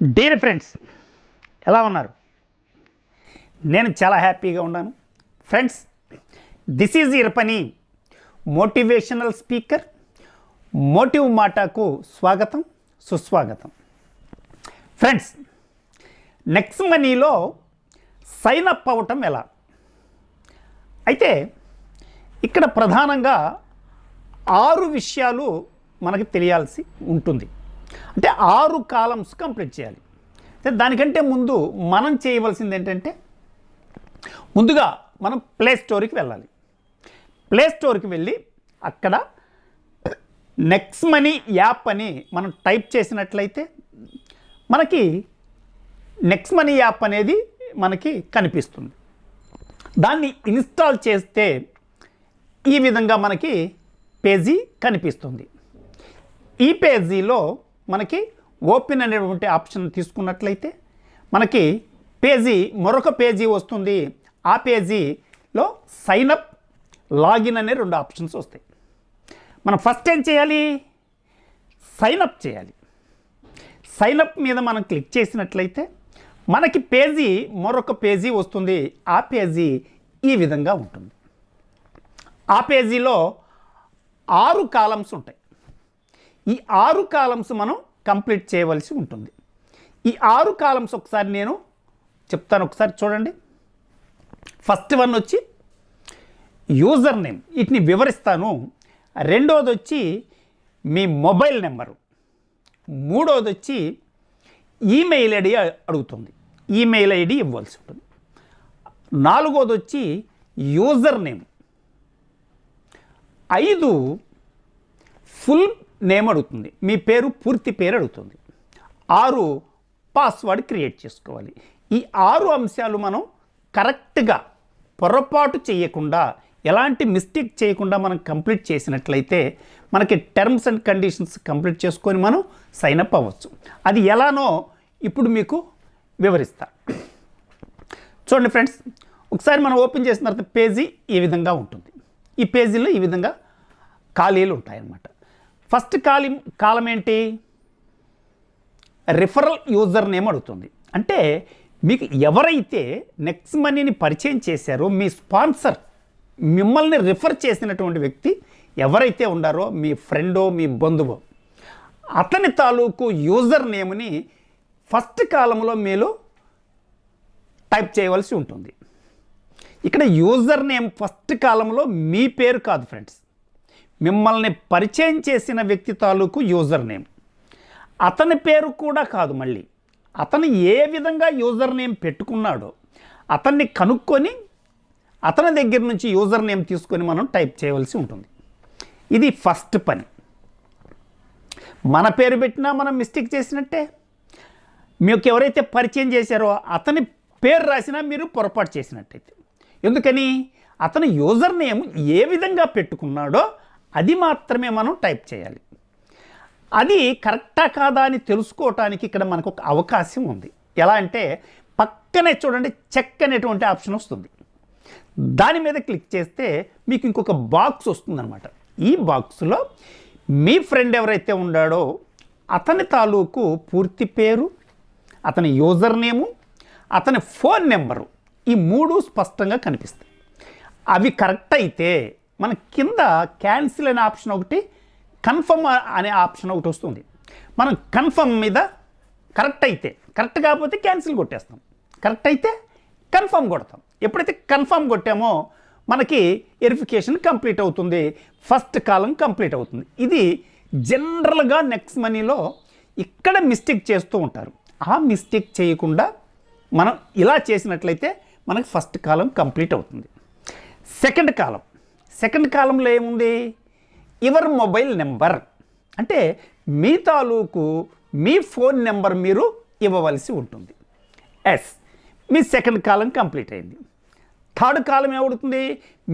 Dear friends, ఎలా ఉన్నారు? నేను చాలా హ్యాపీగా ఉన్నాను. ఫ్రెండ్స్, దిస్ ఈజ్ ఇర్పని, మోటివేషనల్ స్పీకర్. మోటివ్ మాటకు స్వాగతం, సుస్వాగతం. ఫ్రెండ్స్, నెక్స్ట్ మనీలో సైన్ అప్ అవ్వటం ఎలా? అయితే ఇక్కడ ప్రధానంగా 6 విషయాలు మనకు తెలియాల్సి ఉంటుంది. అంటే 6 కాలమ్స్ కంప్లీట్ చేయాలి. దానికంటే ముందు మనం చేయవలసింది ఏంటంటే, ముందుగా మనం ప్లే స్టోర్కి వెళ్ళాలి. ప్లే స్టోర్కి వెళ్ళి అక్కడ నెక్స్ట్ మనీ యాప్ అని మనం టైప్ చేసినట్లయితే మనకి నెక్స్ట్ మనీ యాప్ అనేది మనకి కనిపిస్తుంది. దాన్ని ఇన్స్టాల్ చేస్తే ఈ విధంగా మనకి పేజీ కనిపిస్తుంది. ఈ పేజీలో మనకి ఓపెన్ అనేటువంటి ఆప్షన్ తీసుకున్నట్లయితే మనకి మరొక పేజీ వస్తుంది. ఆ పేజీలో సైన్ అప్, లాగిన్ అనే 2 ఆప్షన్స్ వస్తాయి. మనం ఫస్ట్ ఏం చేయాలి? సైన్ అప్ చేయాలి. సైన్ అప్ మీద మనం క్లిక్ చేసినట్లయితే మనకి మరొక పేజీ వస్తుంది. ఆ పేజీ ఈ విధంగా ఉంటుంది. ఆ పేజీలో 6 కాలమ్స్ ఉంటాయి. ఈ 6 కాలమ్స్ మనం కంప్లీట్ చేయవలసి ఉంటుంది. ఈ 6 కాలమ్స్ ఒకసారి నేను చెప్తాను, ఒకసారి చూడండి. ఫస్ట్ వన్ వచ్చి యూజర్ నేమ్, వీటిని వివరిస్తాను. రెండోది వచ్చి మీ మొబైల్ నెంబరు. మూడోది వచ్చి ఈమెయిల్ ఐడి అడుగుతుంది, ఈమెయిల్ ఐడి ఇవ్వాల్సి ఉంటుంది. నాలుగోది వచ్చి యూజర్ నేమ్. 5 ఫుల్ నేమ్ అడుగుతుంది, మీ పూర్తి పేరు అడుగుతుంది. 6 పాస్వర్డ్ క్రియేట్ చేసుకోవాలి. ఈ 6 అంశాలు మనం కరెక్ట్గా పొరపాటు చేయకుండా, ఎలాంటి మిస్టేక్ చేయకుండా మనం కంప్లీట్ చేసినట్లయితే మనకి టర్మ్స్ అండ్ కండిషన్స్ కంప్లీట్ చేసుకొని మనం సైన్ అప్ అవ్వచ్చు. అది ఎలానో ఇప్పుడు మీకు వివరిస్తా. చూడండి ఫ్రెండ్స్, ఒకసారి మనం ఓపెన్ చేసిన తర్వాత పేజీ ఈ విధంగా ఉంటుంది. ఈ పేజీలో ఈ విధంగా ఖాళీలు ఉంటాయన్నమాట. ఫస్ట్ కాలం ఏంటి? రిఫరల్ యూజర్ నేమ్ అడుగుతుంది. అంటే మీకు ఎవరైతే నెక్స్ట్ మనీని పరిచయం చేశారో, మీ స్పాన్సర్, మిమ్మల్ని రిఫర్ చేసినటువంటి వ్యక్తి ఎవరైతే ఉండారో, మీ ఫ్రెండో మీ బంధువో, అతని తాలూకు యూజర్ నేమ్ని ఫస్ట్ కాలంలో మీరు టైప్ చేయవలసి ఉంటుంది. ఇక్కడ యూజర్ నేమ్ ఫస్ట్ కాలంలో మీ పేరు కాదు ఫ్రెండ్స్, మిమ్మల్ని పరిచయం చేసిన వ్యక్తి తాలూకు యూజర్ నేమ్. అతని పేరు కూడా కాదు, మళ్ళీ అతను ఏ విధంగా యూజర్ నేమ్ పెట్టుకున్నాడో అతన్ని కనుక్కొని అతని దగ్గర నుంచి యూజర్ నేమ్ తీసుకొని మనం టైప్ చేయవలసి ఉంటుంది. ఇది ఫస్ట్ పని. మన పేరు పెట్టినా మనం మిస్టేక్ చేసినట్టే. మీకు ఎవరైతే పరిచయం చేశారో అతని పేరు రాసినా మీరు పొరపాటు చేసినట్టయితే. ఎందుకని? అతను యూజర్ నేమ్ ఏ విధంగా పెట్టుకున్నాడో అది మాత్రమే మనం టైప్ చేయాలి. అది కరెక్టా కాదా అని తెలుసుకోవటానికి ఇక్కడ మనకు ఒక అవకాశం ఉంది. ఎలా అంటే, పక్కనే చూడండి, చెక్ అనేటువంటి ఆప్షన్ వస్తుంది. దాని మీద క్లిక్ చేస్తే మీకు ఇంకొక బాక్స్ వస్తుందన్నమాట. ఈ బాక్స్లో మీ ఫ్రెండ్ ఎవరైతే ఉన్నాడో అతని తాలూకు పూర్తి పేరు, అతని యూజర్ నేము, అతని ఫోన్ నెంబరు, ఈ 3 స్పష్టంగా కనిపిస్తాయి. అవి కరెక్ట్ అయితే మన కింద క్యాన్సిల్ అనే ఆప్షన్ ఒకటి, కన్ఫర్మ్ అనే ఆప్షన్ ఒకటి వస్తుంది. మనం కన్ఫర్మ్ మీద కరెక్ట్ అయితే, కరెక్ట్ కాకపోతే క్యాన్సిల్ కొట్టేస్తాం, కరెక్ట్ అయితే కన్ఫర్మ్ కొడతాం. ఎప్పుడైతే కన్ఫర్మ్ కొట్టామో మనకి వెరిఫికేషన్ కంప్లీట్ అవుతుంది, ఫస్ట్ కాలం కంప్లీట్ అవుతుంది. ఇది జనరల్గా నెక్స్ట్ మనీలో ఇక్కడ మిస్టేక్ చేస్తూ ఉంటారు. ఆ మిస్టేక్ చేయకుండా మనం ఇలా చేసినట్లయితే మనకి ఫస్ట్ కాలం కంప్లీట్ అవుతుంది. సెకండ్ కాలంలో ఏముంది? Your mobile number. అంటే మీ తాలూకు మీ ఫోన్ నెంబర్ మీరు ఇవ్వవలసి ఉంటుంది. మీ సెకండ్ కాలం కంప్లీట్ అయింది. థర్డ్ కాలం ఏమడుగుతుంది?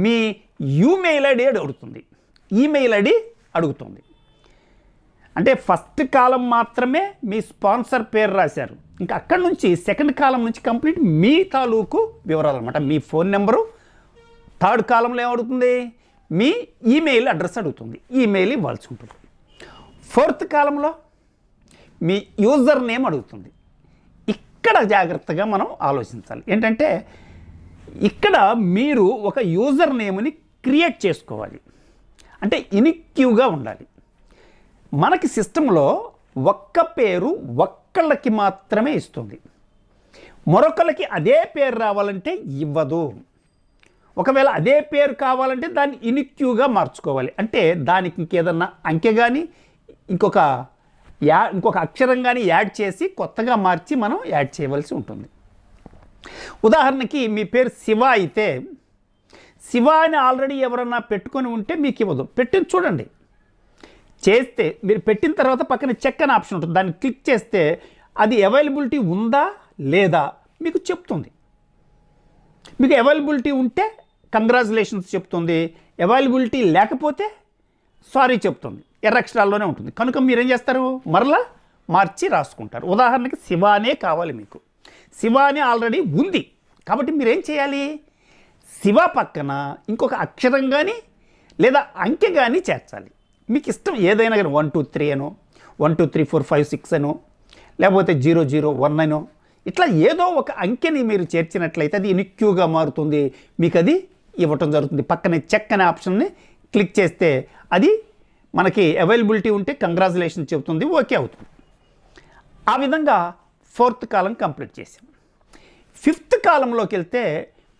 మీ ఈమెయిల్ ఐడి అడుగుతుంది, ఈమెయిల్ ఐడి అడుగుతుంది. అంటే ఫస్ట్ కాలం మాత్రమే మీ స్పాన్సర్ పేరు రాశారు, ఇంకా అక్కడి నుంచి సెకండ్ కాలం నుంచి కంప్లీట్ మీ తాలూకు వివరాలు అనమాట. మీ ఫోన్ నెంబరు. థర్డ్ కాలంలో ఏమడుగుతుంది? మీ ఈమెయిల్ అడ్రస్ అడుగుతుంది, ఈమెయిల్ ఇవ్వాల్సి ఉంటుంది. ఫోర్త్ కాలంలో మీ యూజర్ నేమ్ అడుగుతుంది, ఇక్కడ జాగ్రత్తగా మనం ఆలోచించాలి. ఏంటంటే ఇక్కడ మీరు ఒక యూజర్ నేమ్ని క్రియేట్ చేసుకోవాలి. అంటే ఇనిక్యూగా ఉండాలి. మనకి సిస్టంలో ఒక్క పేరు ఒక్కళ్ళకి మాత్రమే ఇస్తుంది. మరొకళ్ళకి అదే పేరు రావాలంటే ఇవ్వదు. ఒకవేళ అదే పేరు కావాలంటే దాన్ని ఇనిక్యూగా మార్చుకోవాలి. అంటే దానికి ఇంకేదన్నా అంకె కానీ ఇంకొక అక్షరం కానీ యాడ్ చేసి కొత్తగా మార్చి మనం యాడ్ చేయవలసి ఉంటుంది. ఉదాహరణకి మీ పేరు శివ అయితే శివ అని ఆల్రెడీ ఎవరన్నా పెట్టుకొని ఉంటే మీకు ఇవ్వదు. పెట్టింది చూడండి. చేస్తే మీరు పెట్టిన తర్వాత పక్కన చెక్ అనే ఆప్షన్ ఉంటుంది. దాన్ని క్లిక్ చేస్తే అది అవైలబిలిటీ ఉందా లేదా మీకు చెప్తుంది. మీకు అవైలబిలిటీ ఉంటే కంగ్రాచులేషన్స్ చెప్తుంది. అవైలబిలిటీ లేకపోతే సారీ చెప్తుంది. ఎర్ర అక్షరాల్లోనే ఉంటుంది. కనుక మీరేం చేస్తారు, మరలా మార్చి రాసుకుంటారు. ఉదాహరణకి శివ అనే కావాలి, మీకు శివ అని ఆల్రెడీ ఉంది కాబట్టి మీరేం చేయాలి, శివ పక్కన ఇంకొక అక్షరం కానీ లేదా అంకె కానీ చేర్చాలి. మీకు ఇష్టం ఏదైనా కానీ 1 2 3 అనో 1 2 3 4 5 6 అనో లేకపోతే 0 0 1 అనో ఇట్లా ఏదో ఒక అంకెని మీరు చేర్చినట్లయితే అది ఇనిక్యూగా మారుతుంది. మీకు అది ఇవ్వటం జరుగుతుంది. పక్కనే చెక్ అనే ఆప్షన్ని క్లిక్ చేస్తే అది మనకి అవైలబిలిటీ ఉంటే కంగ్రాచులేషన్ చెబుతుంది, ఓకే అవుతుంది. ఆ విధంగా 4th కాలం కంప్లీట్ చేసాం. 5th కాలంలోకి వెళ్తే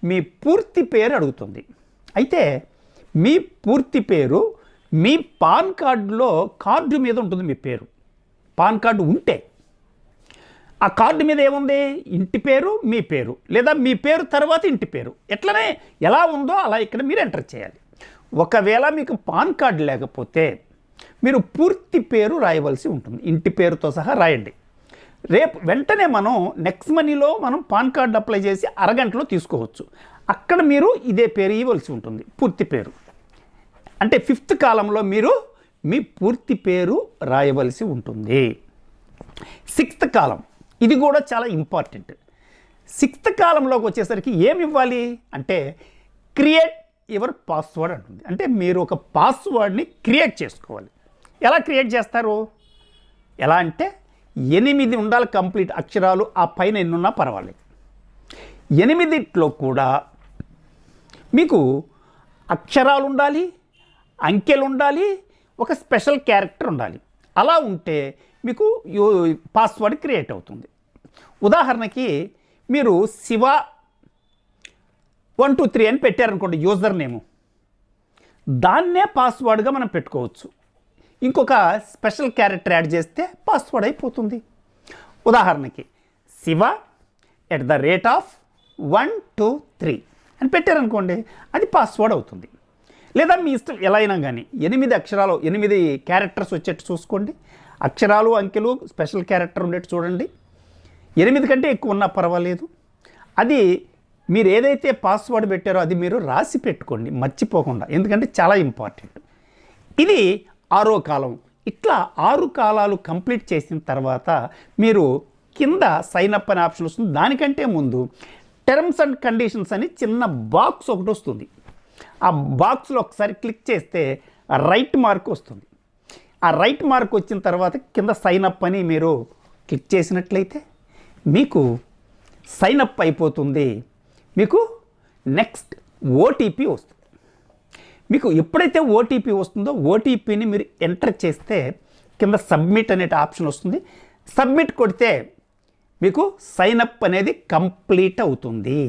మీ పూర్తి పేరు అడుగుతుంది. అయితే మీ పూర్తి పేరు మీ పాన్ కార్డులో కార్డు మీద ఉంటుంది. మీ పేరు పాన్ కార్డు ఉంటే ఆ కార్డు మీద ఏముంది, ఇంటి పేరు మీ పేరు లేదా మీ పేరు తర్వాత ఇంటి పేరు ఎట్లనే ఎలా ఉందో అలా ఇక్కడ మీరు ఎంటర్ చేయాలి. ఒకవేళ మీకు పాన్ కార్డు లేకపోతే మీరు పూర్తి పేరు రాయవలసి ఉంటుంది. ఇంటి పేరుతో సహా రాయండి. రేపు వెంటనే మనం నెక్స్ట్ మనీలో మనం పాన్ కార్డు అప్లై చేసి అరగంటలో తీసుకోవచ్చు. అక్కడ మీరు ఇదే పేరు ఇవ్వాల్సి ఉంటుంది, పూర్తి పేరు. అంటే 5th కాలంలో మీరు మీ పూర్తి పేరు రాయవలసి ఉంటుంది. 6th కాలం ఇది కూడా చాలా ఇంపార్టెంట్. 6th కాలంలోకి వచ్చేసరికి ఏమి ఇవ్వాలి అంటే క్రియేట్ యువర్ పాస్వర్డ్ అంటుంది. అంటే మీరు ఒక పాస్వర్డ్ని క్రియేట్ చేసుకోవాలి. ఎలా క్రియేట్ చేస్తారు, ఎలా అంటే 8 ఉండాలి కంప్లీట్ అక్షరాలు. ఆ పైన ఎన్నున్నా పర్వాలేదు. 8లో కూడా మీకు అక్షరాలు ఉండాలి, అంకెలు ఉండాలి, ఒక స్పెషల్ క్యారెక్టర్ ఉండాలి. అలా ఉంటే మీకు పాస్వర్డ్ క్రియేట్ అవుతుంది. ఉదాహరణకి మీరు శివ 1 2 3 అని పెట్టారనుకోండి యూజర్ నేము, దాన్నే పాస్వర్డ్గా మనం పెట్టుకోవచ్చు. ఇంకొక స్పెషల్ క్యారెక్టర్ యాడ్ చేస్తే పాస్వర్డ్ అయిపోతుంది. ఉదాహరణకి శివ @1 2 3 అని పెట్టారనుకోండి, అది పాస్వర్డ్ అవుతుంది. లేదా మీ ఇష్టం ఎలా అయినా కానీ 8 అక్షరాలు 8 క్యారెక్టర్స్ వచ్చేట్టు చూసుకోండి. అక్షరాలు అంకెలు స్పెషల్ క్యారెక్టర్ ఉండేట్టు చూడండి. 8 కంటే ఎక్కువ ఉన్నా పర్వాలేదు. అది మీరు ఏదైతే పాస్వర్డ్ పెట్టారో అది మీరు రాసి పెట్టుకోండి మర్చిపోకుండా, ఎందుకంటే చాలా ఇంపార్టెంట్. ఇది 6వ కాలం. ఇట్లా 6 కాలాలు కంప్లీట్ చేసిన తర్వాత మీరు కింద సైన్ అప్ అనే ఆప్షన్ వస్తుంది. దానికంటే ముందు టర్మ్స్ అండ్ కండిషన్స్ అని చిన్న బాక్స్ ఒకటి వస్తుంది. ఆ బాక్స్లో ఒకసారి క్లిక్ చేస్తే రైట్ మార్క్ వస్తుంది. ఆ రైట్ మార్క్ వచ్చిన తర్వాత కింద సైన్ అప్ అని మీరు క్లిక్ చేసినట్లయితే మీకు సైన్ అప్ అయిపోతుంది. మీకు నెక్స్ట్ ఓటీపీ వస్తుంది. మీకు ఎప్పుడైతే ఓటీపీ వస్తుందో ఓటీపీని మీరు ఎంటర్ చేస్తే కింద సబ్మిట్ అనే ఆప్షన్ వస్తుంది. సబ్మిట్ కొడితే మీకు సైన్ అప్ అనేది కంప్లీట్ అవుతుంది.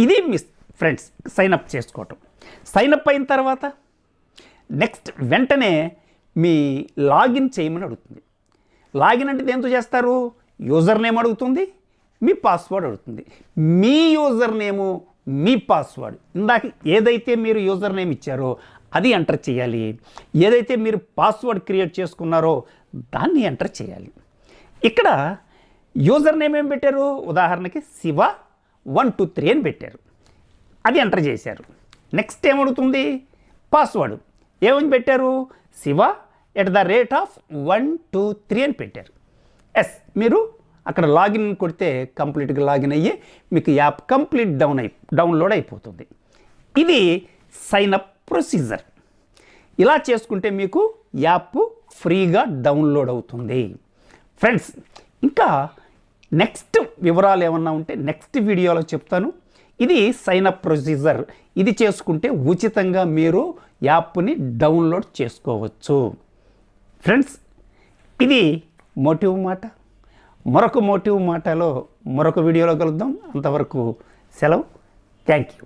ఇది మీ ఫ్రెండ్స్ సైన్ అప్ చేసుకోవటం. సైన్ అప్ అయిన తర్వాత నెక్స్ట్ వెంటనే మీ లాగిన్ చేయమని అడుగుతుంది. లాగిన్ అంటే దేంతో చేస్తారు, యూజర్ నేమ్ అడుగుతుంది, మీ పాస్వర్డ్ అడుగుతుంది. మీ యూజర్ నేము మీ పాస్వర్డ్ ఇందాక ఏదైతే మీరు యూజర్ నేమ్ ఇచ్చారో అది ఎంటర్ చేయాలి. ఏదైతే మీరు పాస్వర్డ్ క్రియేట్ చేసుకున్నారో దాన్ని ఎంటర్ చేయాలి. ఇక్కడ యూజర్ నేమ్ ఏం పెట్టారు, ఉదాహరణకి శివ 1 2 3 అని పెట్టారు, అది ఎంటర్ చేశారు. నెక్స్ట్ ఏమడుగుతుంది, పాస్వర్డ్ ఏమని పెట్టారు, శివ @1 2 3 అని పెట్టారు. ఎస్, మీరు అక్కడ లాగిన్ కొడితే కంప్లీట్గా లాగిన్ అయ్యి మీకు యాప్ కంప్లీట్ డౌన్లోడ్ అయిపోతుంది. ఇది సైన్ అప్ ప్రొసీజర్. ఇలా చేసుకుంటే మీకు యాప్ ఫ్రీగా డౌన్లోడ్ అవుతుంది. ఫ్రెండ్స్, ఇంకా నెక్స్ట్ వివరాలు ఏమన్నా ఉంటే నెక్స్ట్ వీడియోలో చెప్తాను. ఇది సైన్ అప్ ప్రొసీజర్. ఇది చేసుకుంటే ఉచితంగా మీరు యాప్ని డౌన్లోడ్ చేసుకోవచ్చు. ఫ్రెండ్స్, ఇది మోటివ్ మాట. మరొక మోటివ్ మాటలో మరొక వీడియోలో కలుద్దాం. అంతవరకు సెలవు. Thank you.